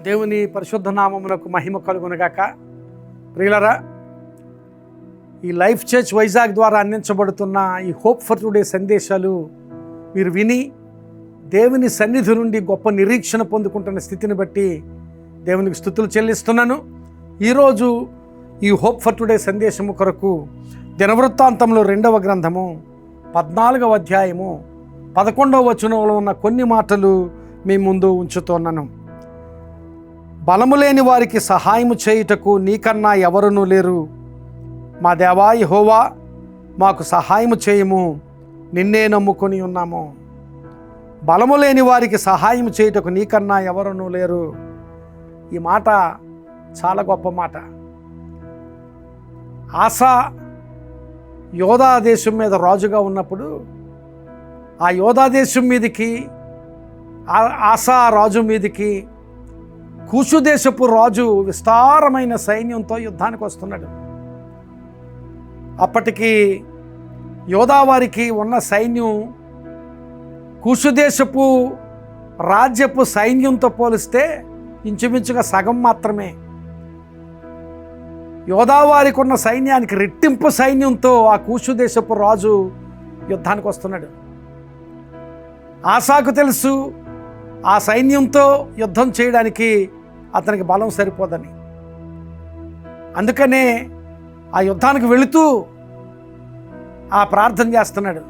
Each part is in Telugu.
దేవుని పరిశుద్ధ నామమునకు మహిమ కలుగునగాక. ప్రియులరా, ఈ లైఫ్ చర్చ్ వైజాగ్ ద్వారా అందించబడుతున్న ఈ హోప్ ఫర్ టుడే సందేశాలు మీరు విని దేవుని సన్నిధి నుండి గొప్ప నిరీక్షణ పొందుకుంటున్న స్థితిని బట్టి దేవునికి స్తుతులు చెల్లిస్తున్నాను. ఈరోజు ఈ హోప్ ఫర్ టుడే సందేశము కొరకు దినవృత్తాంతంలో 2వ గ్రంథము 14వ అధ్యాయము 11వ వచనంలో ఉన్న కొన్ని మాటలు మీ ముందు ఉంచుతున్నాను. బలము లేని వారికి సహాయము చేయుటకు నీకన్నా ఎవరునూ లేరు. మా దేవా యెహోవా, మాకు సహాయము చేయము, నిన్నే నమ్ముకొని ఉన్నాము. బలము లేని వారికి సహాయం చేయుటకు నీకన్నా ఎవరునూ లేరు. ఈ మాట చాలా గొప్ప మాట. ఆసా యోధా దేశం మీద రాజుగా ఉన్నప్పుడు ఆ యోధా దేశం మీదికి, ఆసా రాజు మీదికి కూషు దేశపు రాజు విస్తారమైన సైన్యంతో యుద్ధానికి వస్తున్నాడు. అప్పటికి యోధా వారికి ఉన్న సైన్యం కూషు దేశపు రాజ్యపు సైన్యంతో పోలిస్తే ఇంచుమించుగా సగం మాత్రమే. యోధా వారికి ఉన్న సైన్యానికి రెట్టింపు సైన్యంతో ఆ కూషు దేశపు రాజు యుద్ధానికి వస్తున్నాడు. ఆసాకు తెలుసు ఆ సైన్యంతో యుద్ధం చేయడానికి అతనికి బలం సరిపోదని. అందుకనే ఆ యుద్ధానికి వెళుతూ ఆ ప్రార్థన చేస్తున్నాడు.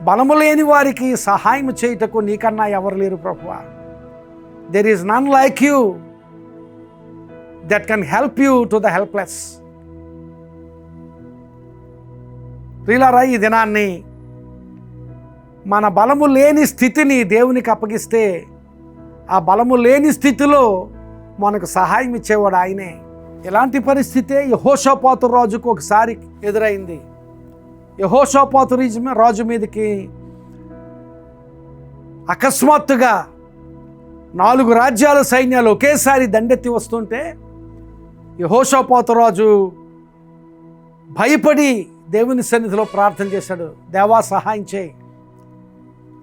బలము లేని వారికి సహాయం చేయుటకు నీకన్నా ఎవరు లేరు ప్రభువా. There is none like you that can help you to the helpless. ప్రియులారా, ఈ దినాన్ని మన బలము లేని స్థితిని దేవునికి అప్పగిస్తే ఆ బలము లేని స్థితిలో మనకు సహాయం ఇచ్చేవాడు ఆయనే. ఇలాంటి పరిస్థితే యెహోషాపాతు రాజుకు ఒకసారి ఎదురైంది. యెహోషాపాతు రాజు మీదకి అకస్మాత్తుగా 4 రాజ్యాల సైన్యాలు ఒకేసారి దండెత్తి వస్తుంటే యెహోషాపాతు రాజు భయపడి దేవుని సన్నిధిలో ప్రార్థన చేశాడు. దేవా, సహాయం చేయి,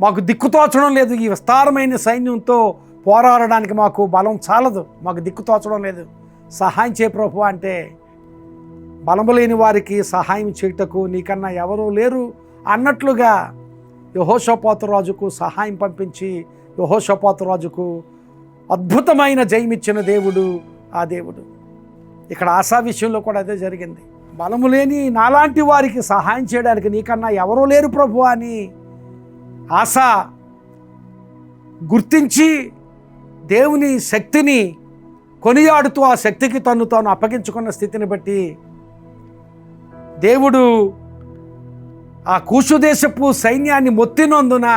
మాకు దిక్కుతోచడం లేదు, ఈ విస్తారమైన సైన్యంతో పోరాడడానికి మాకు బలం చాలదు, మాకు దిక్కుతోచడం లేదు, సహాయం చేయ ప్రభువా అంటే, బలము లేని వారికి సహాయం చేయుటకు నీకన్నా ఎవరూ లేరు అన్నట్లుగా యెహోషాపాతు రాజుకు సహాయం పంపించి యెహోషాపాతు రాజుకు అద్భుతమైన జయమిచ్చిన దేవుడు ఆ దేవుడు. ఇక్కడ ఆసా విషయంలో కూడా అదే జరిగింది. బలము లేని నాలాంటి వారికి సహాయం చేయడానికి నీకన్నా ఎవరూ లేరు ప్రభువా అని ఆసా గుర్తించి దేవుని శక్తిని కొనియాడుతూ ఆ శక్తికి తాను అప్పగించుకున్న స్థితిని బట్టి దేవుడు ఆ కూషు దేశపు సైన్యాన్ని మొత్తినందున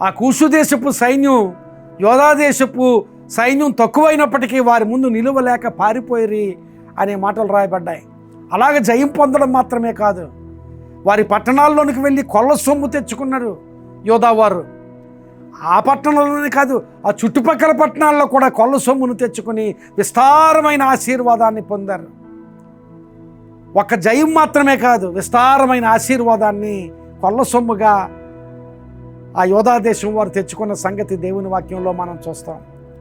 ఆ కూషు దేశపు సైన్యం యోధా దేశపు సైన్యం తక్కువైనప్పటికీ వారి ముందు నిలువలేక పారిపోయి అనే మాటలు రాయబడ్డాయి. అలాగే జయం పొందడం మాత్రమే కాదు, వారి పట్టణాల్లోనికి వెళ్ళి కొల్ల సొమ్ము తెచ్చుకున్నారు యోధా వారు. ఆ పట్టణంలోనే కాదు, ఆ చుట్టుపక్కల పట్టణాల్లో కూడా కొల్ల సొమ్మును తెచ్చుకుని విస్తారమైన ఆశీర్వాదాన్ని పొందారు. ఒక్క జయం మాత్రమే కాదు, విస్తారమైన ఆశీర్వాదాన్ని కొల్ల సొమ్ముగా ఆ యోధా దేశం వారు తెచ్చుకున్న సంగతి దేవుని వాక్యంలో మనం చూస్తాం.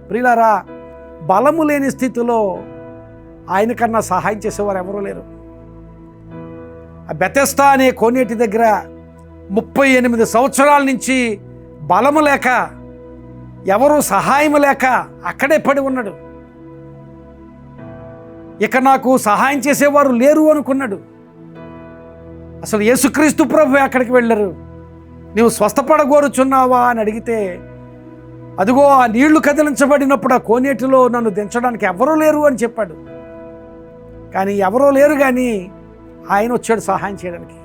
ప్రియులారా, బలము లేని స్థితిలో ఆయన కన్నా సహాయం చేసేవారు ఎవరూ లేరు. ఆ బెతెస్దా అనే కోనేటి దగ్గర 38 సంవత్సరాల నుంచి బలము లేక, ఎవరు సహాయం లేక అక్కడే పడి ఉన్నాడు. ఇక నాకు సహాయం చేసేవారు లేరు అనుకున్నాడు. అసలు యేసుక్రీస్తు ప్రభు అక్కడికి వెళ్ళారు. నీవు స్వస్థపడగోరుచున్నావా అని అడిగితే, అదిగో ఆ నీళ్లు కదిలించబడినప్పుడు ఆ కోనేటిలో నన్ను దించడానికి ఎవరూ లేరు అని చెప్పాడు. కానీ ఎవరూ లేరు, కానీ ఆయన వచ్చాడు సహాయం చేయడానికి.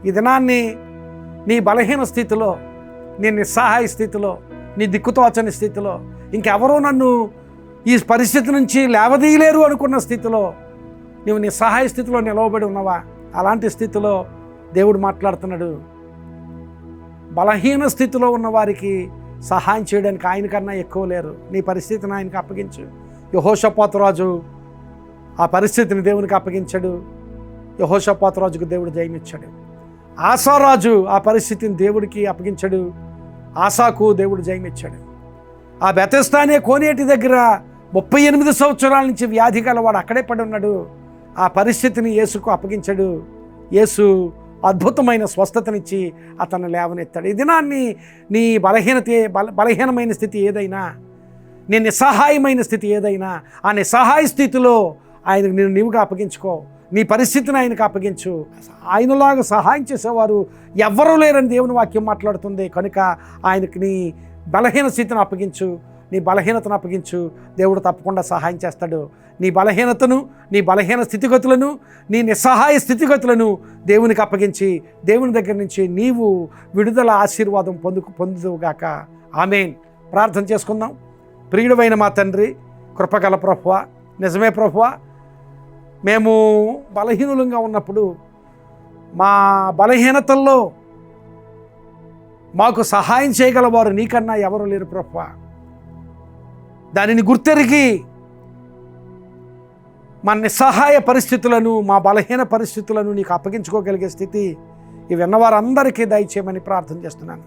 ఈ దినాన్ని నీ బలహీన స్థితిలో, నీ నిస్సహాయ స్థితిలో, నీ దిక్కుతోచని స్థితిలో, ఇంకెవరూ నన్ను ఈ పరిస్థితి నుంచి లేవదీయలేరు అనుకున్న స్థితిలో నీవు నిస్సహాయ స్థితిలో నిలవబడి ఉన్నావా? అలాంటి స్థితిలో దేవుడు మాట్లాడుతున్నాడు. బలహీన స్థితిలో ఉన్న వారికి సహాయం చేయడానికి ఆయన కన్నా ఎక్కువ లేరు. నీ పరిస్థితిని ఆయనకు అప్పగించు. యెహోషాపాతు రాజు ఆ పరిస్థితిని దేవునికి అప్పగించాడు. యెహోషాపాతు రాజుకు దేవుడు జయమిచ్చాడు. ఆసారాజు ఆ పరిస్థితిని దేవుడికి అప్పగించాడు. ఆసాకు దేవుడు జయమిచ్చాడు. ఆ బెతెస్దా అనే కోనేటి దగ్గర 38 సంవత్సరాల నుంచి వ్యాధి గలవాడు అక్కడే పడి ఉన్నాడు. ఆ పరిస్థితిని యేసుకు అప్పగించాడు. యేసు అద్భుతమైన స్వస్థతనిచ్చి అతన్ని లేవనెత్తాడు. ఈ దినాన్ని నీ బలహీనమైన స్థితి ఏదైనా, నీ నిస్సహాయమైన స్థితి ఏదైనా, ఆ నిస్సహాయ స్థితిలో ఆయనకు నేను నీవుగా అప్పగించుకో. నీ పరిస్థితిని ఆయనకు అప్పగించు. ఆయనలాగా సహాయం చేసేవారు ఎవ్వరూ లేరని దేవుని వాక్యం మాట్లాడుతుంది. కనుక ఆయనకి నీ బలహీన స్థితిని అప్పగించు, నీ బలహీనతను అప్పగించు. దేవుడు తప్పకుండా సహాయం చేస్తాడు. నీ బలహీనతను, నీ బలహీన స్థితిగతులను, నీ నిస్సహాయ స్థితిగతులను దేవునికి అప్పగించి దేవుని దగ్గర నుంచి నీవు విడుదల ఆశీర్వాదం పొందుదువుగాక. ఆమేన్. ప్రార్థన చేసుకుందాం. ప్రియుడైన మా తండ్రి, కృపగల ప్రభువా, నిజమే ప్రభువా, మేము బలహీనులంగా ఉన్నప్పుడు మా బలహీనతల్లో మాకు సహాయం చేయగలవారు నీకన్నా ఎవరు లేరు ప్రభువా. దానిని గుర్తెరిగి మా నిస్సహాయ పరిస్థితులను, మా బలహీన పరిస్థితులను నీకు అప్పగించుకోగలిగే స్థితి ఈ విన్నవారందరికీ దయచేయమని ప్రార్థన చేస్తున్నాను.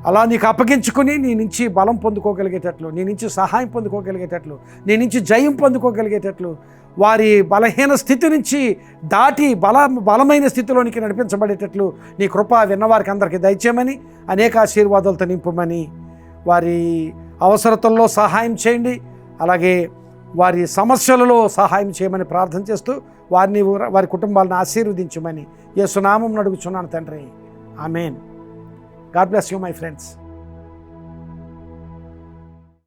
అలా నీకు అప్పగించుకుని నీ నుంచి బలం పొందుకోగలిగేటట్లు, నీ నుంచి సహాయం పొందుకోగలిగేటట్లు, నీ నుంచి జయం పొందుకోగలిగేటట్లు, వారి బలహీన స్థితి నుంచి దాటి బలమైన స్థితిలోనికి నడిపించబడేటట్లు నీ కృప విన్నవారికి అందరికీ దయచేయమని, అనేక ఆశీర్వాదాలతో నింపమని, వారి అవసరతల్లో సహాయం చేయండి, అలాగే వారి సమస్యలలో సహాయం చేయమని ప్రార్థన చేస్తూ వారిని, వారి కుటుంబాలను ఆశీర్వదించమని యేసు నామమున అడుగుచున్నాను తండ్రి. ఆమేన్. God bless you, my friends.